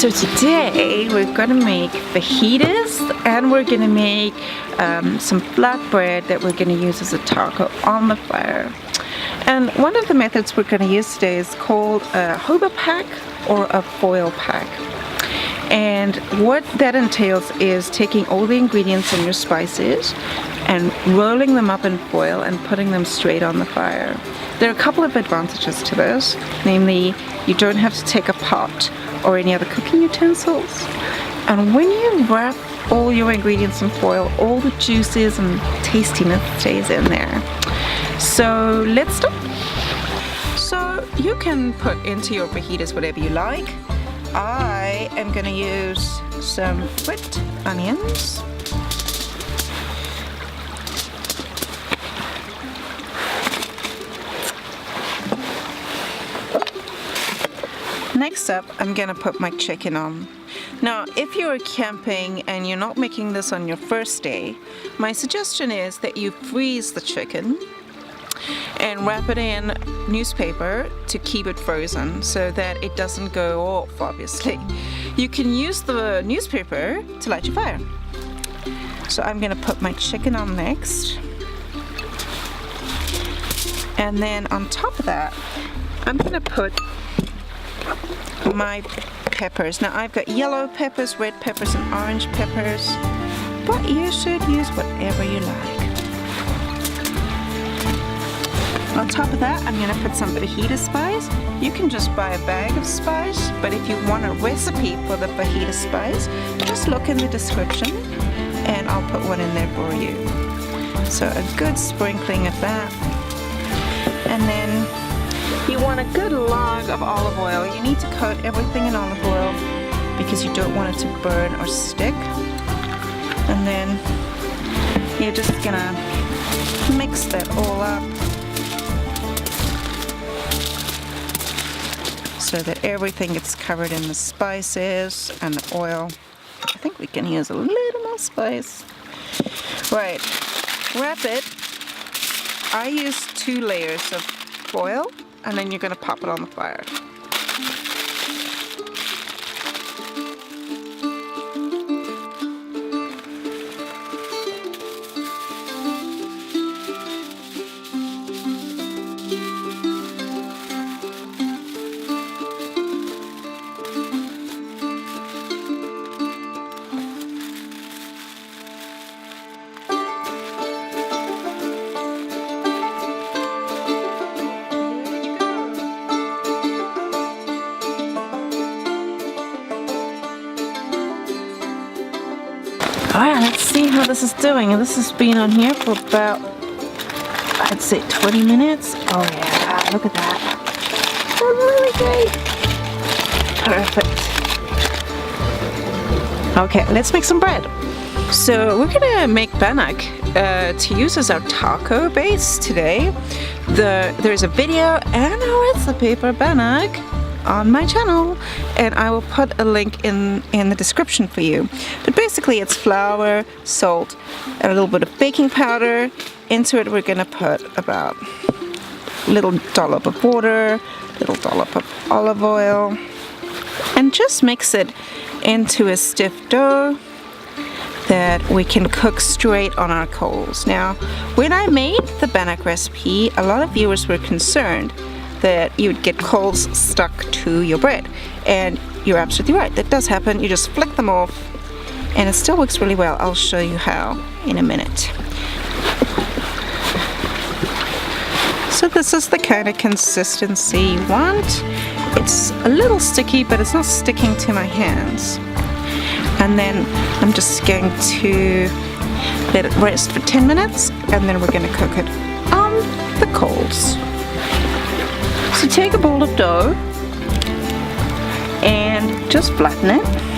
So today we're gonna make fajitas and we're gonna make some flatbread that we're gonna use as a taco on the fire. And one of the methods we're gonna use today is called a hoba pack or a foil pack. And what that entails is taking all the ingredients and your spices and rolling them up in foil and putting them straight on the fire. There are a couple of advantages to this, namely you don't have to take a pot or any other cooking utensils. And when you wrap all your ingredients in foil, all the juices and tastiness stays in there. So let's start. So you can put into your fajitas whatever you like. I am going to use some red onions. Next up, I'm going to put my chicken on. Now, if you're camping and you're not making this on your first day, my suggestion is that you freeze the chicken and wrap it in newspaper to keep it frozen so that it doesn't go off, obviously. You can use the newspaper to light your fire. So I'm going to put my chicken on next. And then on top of that, I'm going to put my peppers. Now I've got yellow peppers, red peppers, and orange peppers, but you should use whatever you like. On top of that, I'm going to put some fajita spice. You can just buy a bag of spice, but if you want a recipe for the fajita spice, just look in the description and I'll put one in there for you. So a good sprinkling of that. And then you want a good log of olive oil. You need to coat everything in olive oil because you don't want it to burn or stick. And then you're just gonna mix that all up so that everything gets covered in the spices and the oil. I think we can use a little more spice. Right, wrap it. I use 2 layers of foil, and then you're going to pop it on the fire. Alright, let's see how this is doing. This has been on here for about, I'd say 20 minutes. Oh yeah, look at that. That's really great. Perfect. Okay, let's make some bread. So we're gonna make bannock to use as our taco base today. There's a video and a recipe for bannock on my channel, and I will put a link in the description for you. But basically it's flour, salt, and a little bit of baking powder. Into it we're gonna put about a little dollop of water, little dollop of olive oil, and just mix it into a stiff dough that we can cook straight on our coals. Now, when I made the bannock recipe, a lot of viewers were concerned that you would get coals stuck to your bread, and you're absolutely right, that does happen. You just flick them off and it still works really well. I'll show you how in a minute. So this is the kind of consistency you want. It's a little sticky, but it's not sticking to my hands. And then I'm just going to let it rest for 10 minutes, and then we're going to cook it on the coals. So take a bowl of dough and just flatten it.